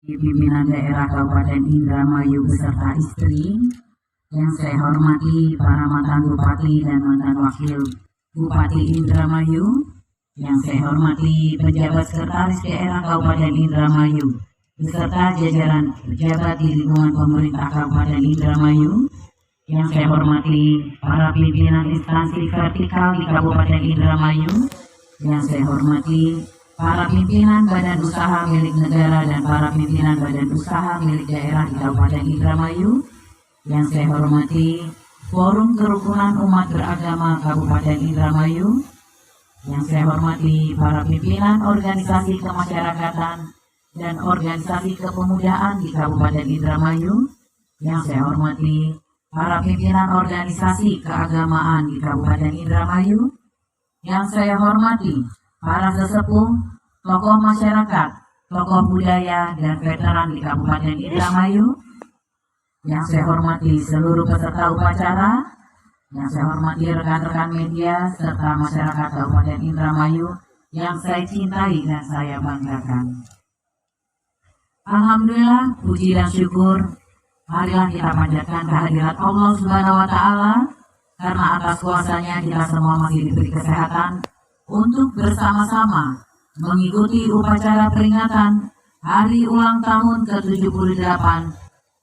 Pimpinan daerah Kabupaten Indramayu beserta istri, yang saya hormati para mantan bupati dan mantan wakil Bupati Indramayu, yang saya hormati pejabat sekretaris daerah Kabupaten Indramayu, beserta jajaran pejabat di lingkungan pemerintah Kabupaten Indramayu, yang saya hormati para pimpinan instansi vertikal di Kabupaten Indramayu, yang saya hormati para pimpinan badan usaha milik negara dan para pimpinan badan usaha milik daerah di Kabupaten Indramayu, yang saya hormati Forum Kerukunan Umat Beragama Kabupaten Indramayu, yang saya hormati para pimpinan organisasi kemasyarakatan dan organisasi kepemudaan di Kabupaten Indramayu, yang saya hormati para pimpinan organisasi keagamaan di Kabupaten Indramayu, yang saya hormati para sesepuh, tokoh masyarakat, tokoh budaya, dan veteran di Kabupaten Indramayu, yang saya hormati seluruh peserta upacara, yang saya hormati rekan-rekan media, serta masyarakat Kabupaten Indramayu yang saya cintai dan saya banggakan. Alhamdulillah, puji dan syukur, marilah kita panjatkan kehadirat Allah Subhanahu wa Ta'ala, karena atas kuasanya kita semua masih diberi kesehatan untuk bersama-sama mengikuti upacara peringatan Hari Ulang Tahun ke-78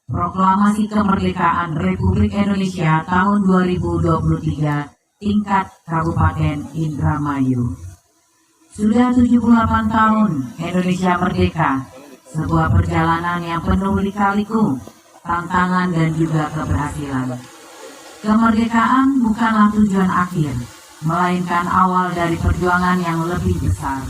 Proklamasi Kemerdekaan Republik Indonesia tahun 2023 tingkat Kabupaten Indramayu. Sudah 78 tahun Indonesia merdeka, sebuah perjalanan yang penuh lika-liku, tantangan dan juga keberhasilan. Kemerdekaan bukanlah tujuan akhir, melainkan awal dari perjuangan yang lebih besar.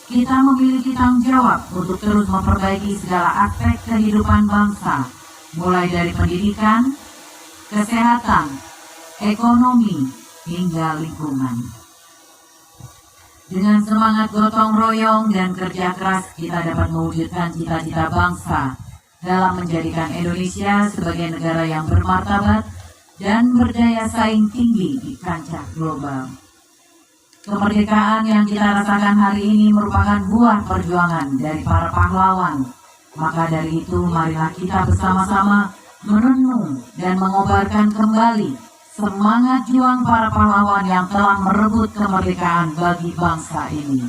Kita memiliki tanggung jawab untuk terus memperbaiki segala aspek kehidupan bangsa, mulai dari pendidikan, kesehatan, ekonomi, hingga lingkungan. Dengan semangat gotong royong dan kerja keras, kita dapat mewujudkan cita-cita bangsa dalam menjadikan Indonesia sebagai negara yang bermartabat dan berdaya saing tinggi di kancah global. Kemerdekaan yang kita rasakan hari ini merupakan buah perjuangan dari para pahlawan. Maka dari itu, marilah kita bersama-sama merenung dan mengobarkan kembali semangat juang para pahlawan yang telah merebut kemerdekaan bagi bangsa ini.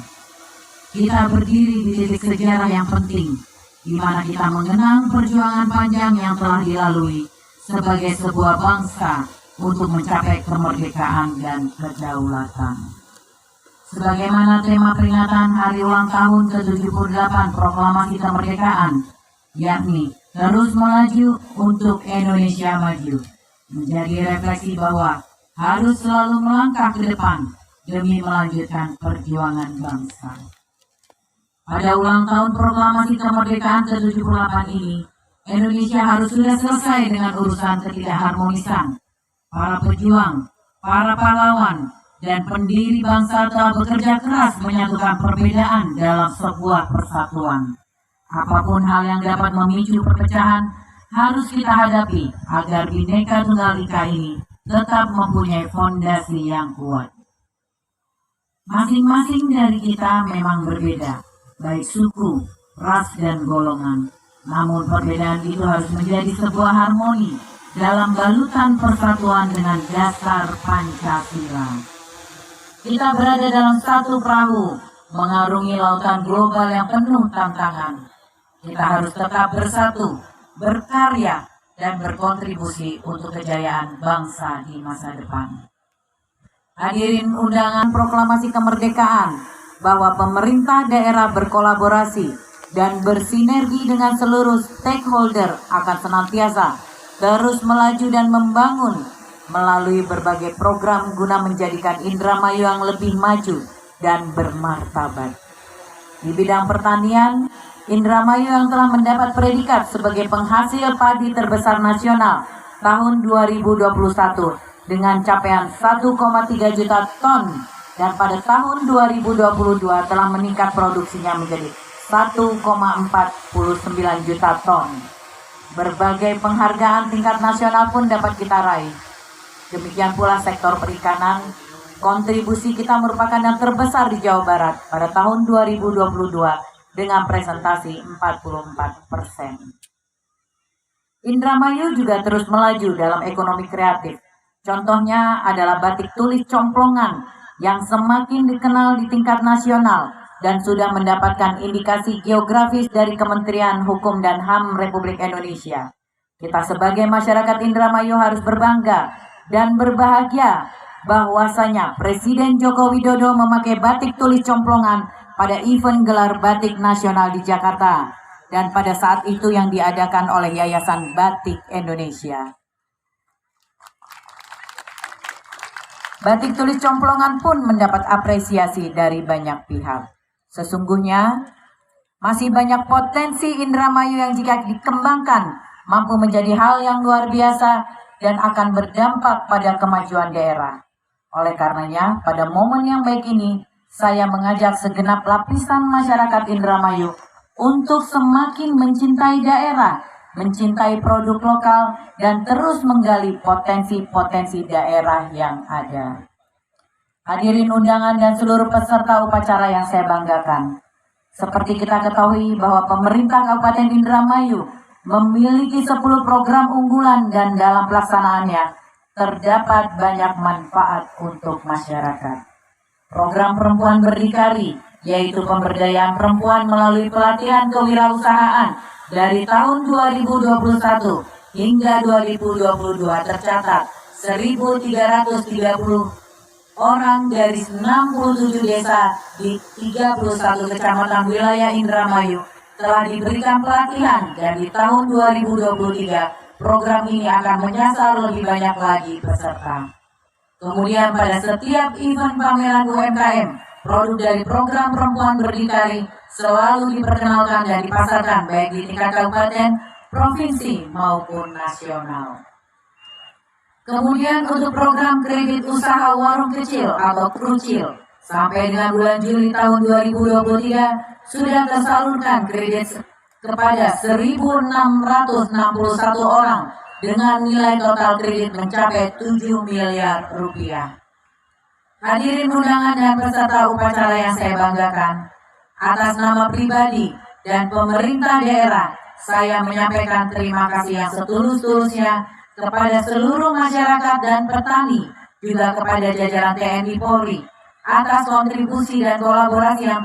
Kita berdiri di titik sejarah yang penting, di mana kita mengenang perjuangan panjang yang telah dilalui sebagai sebuah bangsa untuk mencapai kemerdekaan dan kedaulatan. Sebagaimana tema peringatan Hari Ulang Tahun ke-78 Proklamasi Kemerdekaan, yakni terus melaju untuk Indonesia maju, menjadi refleksi bahwa harus selalu melangkah ke depan demi melanjutkan perjuangan bangsa. Pada ulang tahun Proklamasi Kemerdekaan ke-78 ini, Indonesia harus sudah selesai dengan urusan ketidakharmonisan. Para pejuang, para pahlawan, dan pendiri bangsa telah bekerja keras menyatukan perbedaan dalam sebuah persatuan. Apapun hal yang dapat memicu perpecahan harus kita hadapi agar Bhinneka Tunggal Ika ini tetap mempunyai fondasi yang kuat. Masing-masing dari kita memang berbeda, baik suku, ras, dan golongan. Namun perbedaan itu harus menjadi sebuah harmoni dalam balutan persatuan dengan dasar Pancasila. Kita berada dalam satu perahu, mengarungi lautan global yang penuh tantangan. Kita harus tetap bersatu, berkarya, dan berkontribusi untuk kejayaan bangsa di masa depan. Hadirin undangan Proklamasi Kemerdekaan, bahwa pemerintah daerah berkolaborasi dan bersinergi dengan seluruh stakeholder akan senantiasa terus melaju dan membangun melalui berbagai program guna menjadikan Indramayu yang lebih maju dan bermartabat. Di bidang pertanian, Indramayu yang telah mendapat predikat sebagai penghasil padi terbesar nasional tahun 2021 dengan capaian 1,3 juta ton dan pada tahun 2022 telah meningkat produksinya menjadi 1,49 juta ton. Berbagai penghargaan tingkat nasional pun dapat kita raih. Demikian pula sektor perikanan, kontribusi kita merupakan yang terbesar di Jawa Barat pada tahun 2022 dengan presentasi 44%. Indramayu juga terus melaju dalam ekonomi kreatif. Contohnya adalah batik tulis Complongan yang semakin dikenal di tingkat nasional dan sudah mendapatkan indikasi geografis dari Kementerian Hukum dan HAM Republik Indonesia. Kita sebagai masyarakat Indramayu harus berbangga dan berbahagia bahwasanya Presiden Joko Widodo memakai batik tulis Complongan pada event gelar batik nasional di Jakarta dan pada saat itu yang diadakan oleh Yayasan Batik Indonesia. Batik tulis Complongan pun mendapat apresiasi dari banyak pihak. Sesungguhnya masih banyak potensi Indramayu yang jika dikembangkan mampu menjadi hal yang luar biasa dan akan berdampak pada kemajuan daerah. Oleh karenanya, pada momen yang baik ini, saya mengajak segenap lapisan masyarakat Indramayu untuk semakin mencintai daerah, mencintai produk lokal, dan terus menggali potensi-potensi daerah yang ada. Hadirin undangan dan seluruh peserta upacara yang saya banggakan. Seperti kita ketahui bahwa pemerintah Kabupaten Indramayu memiliki 10 program unggulan dan dalam pelaksanaannya terdapat banyak manfaat untuk masyarakat. Program Perempuan Berdikari, yaitu pemberdayaan perempuan melalui pelatihan kewirausahaan dari tahun 2021 hingga 2022 tercatat 1.330 orang dari 67 desa di 31 kecamatan wilayah Indramayu telah diberikan pelatihan dan di tahun 2023 program ini akan menyasar lebih banyak lagi peserta. Kemudian pada setiap event pameran UMKM, produk dari program Perempuan Berdikari selalu diperkenalkan dan dipasarkan baik di tingkat kabupaten, provinsi maupun nasional. Kemudian untuk program kredit usaha warung kecil atau KRUCIL, sampai dengan bulan Juli tahun 2023 sudah tersalurkan kredit kepada 1.661 orang dengan nilai total kredit mencapai 7 miliar rupiah. Hadirin undangan dan peserta upacara yang saya banggakan, atas nama pribadi dan pemerintah daerah, saya menyampaikan terima kasih yang setulus-tulusnya kepada seluruh masyarakat dan petani, juga kepada jajaran TNI Polri, atas kontribusi dan kolaborasi yang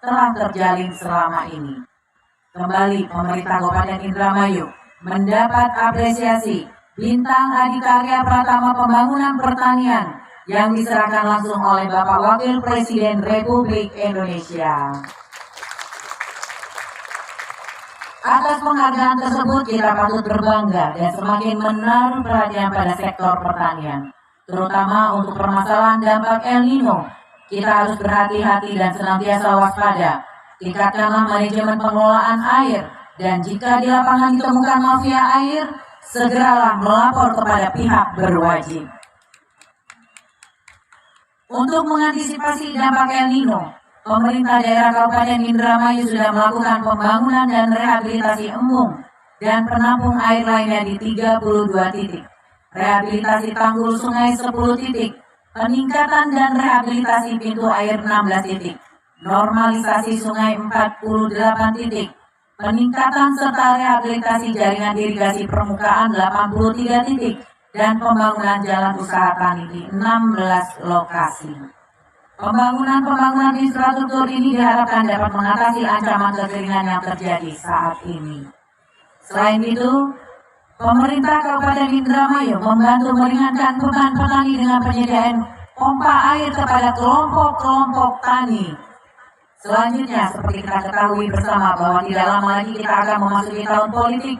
telah terjalin selama ini. Kembali pemerintah Kabupaten Indramayu mendapat apresiasi Bintang Adikarya Pratama Pembangunan Pertanian yang diserahkan langsung oleh Bapak Wakil Presiden Republik Indonesia. Atas penghargaan tersebut kita patut berbangga dan semakin menaruh perhatian pada sektor pertanian, terutama untuk permasalahan dampak El Nino. Kita harus berhati-hati dan senantiasa waspada. Tingkatkanlah manajemen pengelolaan air, dan jika di lapangan ditemukan mafia air, segeralah melapor kepada pihak berwajib. Untuk mengantisipasi dampak El Nino, pemerintah daerah Kabupaten Indramayu sudah melakukan pembangunan dan rehabilitasi embung dan penampung air lainnya di 32 titik, rehabilitasi tanggul sungai 10 titik, peningkatan dan rehabilitasi pintu air 16 titik, normalisasi sungai 48 titik, peningkatan serta rehabilitasi jaringan irigasi permukaan 83 titik, dan pembangunan jalan usaha tani di 16 lokasi. Pembangunan infrastruktur ini diharapkan dapat mengatasi ancaman kekeringan yang terjadi saat ini. Selain itu, pemerintah Kabupaten Indramayu membantu meringankan beban petani dengan penyediaan pompa air kepada kelompok-kelompok tani. Selanjutnya, seperti kita ketahui bersama bahwa tidak lama lagi kita akan memasuki tahun politik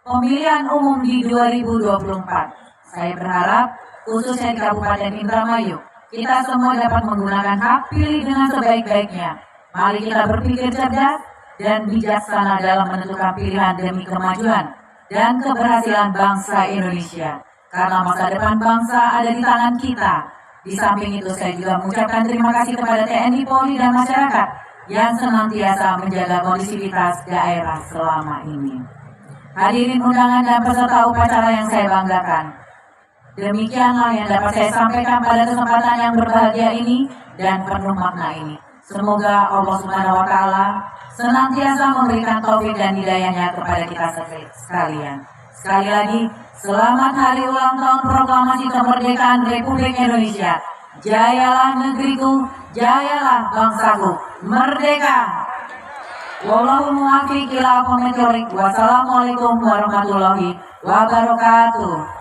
pemilihan umum di 2024. Saya berharap, khususnya di Kabupaten Indramayu, kita semua dapat menggunakan hak pilih dengan sebaik-baiknya. Mari kita berpikir cerdas dan bijaksana dalam menentukan pilihan demi kemajuan dan keberhasilan bangsa Indonesia. Karena masa depan bangsa ada di tangan kita. Di samping itu saya juga mengucapkan terima kasih kepada TNI Polri dan masyarakat yang senantiasa menjaga kondisivitas daerah selama ini. Hadirin undangan dan peserta upacara yang saya banggakan, demikianlah yang dapat saya sampaikan pada kesempatan yang berbahagia ini dan penuh makna ini. Semoga Allah Subhanahu wa Ta'ala senantiasa memberikan taufik dan hidayahnya kepada kita sekalian. Sekali lagi, selamat hari ulang tahun proklamasi kemerdekaan Republik Indonesia. Jayalah negeriku, jayalah bangsaku, merdeka. Wallahu muwaffiq ila aqwamit thoriq. Wassalamualaikum warahmatullahi wabarakatuh.